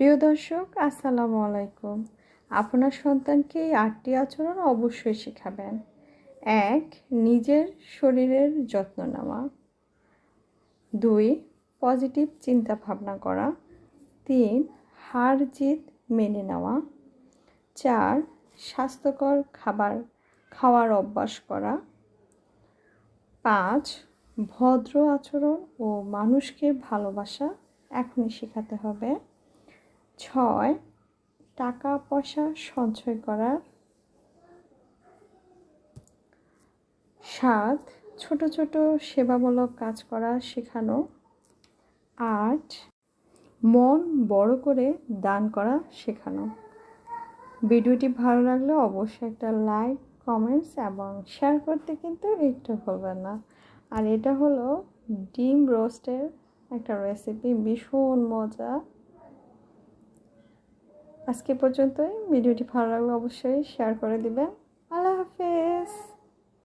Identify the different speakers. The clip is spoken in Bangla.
Speaker 1: প্রিয় দর্শক, আসসালামু আলাইকুম। আপনার সন্তানকে এই ৮টি আচরণ অবশ্যই শেখাবেন। ১. নিজের শরীরের যত্ন নেওয়া। ২. পজিটিভ চিন্তা ভাবনা করা। ৩. হার জিত মেনে নেওয়া। ৪. স্বাস্থ্যকর খাবার খাওয়ার অভ্যাস করা। ৫. ভদ্র আচরণ ও মানুষকে ভালোবাসা এখনই শেখাতে হবে। ৬. টাকা পয়সা সঞ্চয় করার। ৭. ছোট ছোট সেবামূলক কাজ করা শেখানো। ৮. মন বড় করে দান করা শেখানো। ভিডিওটি ভালো লাগলে অবশ্যই একটা লাইক, কমেন্টস এবং শেয়ার করতে কিন্তু একটু ভুলবেন না। আর এটা হলো ডিম রোস্টের একটা রেসিপি, ভীষণ মজা। আজকে পর্যন্তই। ভিডিওটি ভালো লাগলে অবশ্যই শেয়ার করে দিবেন।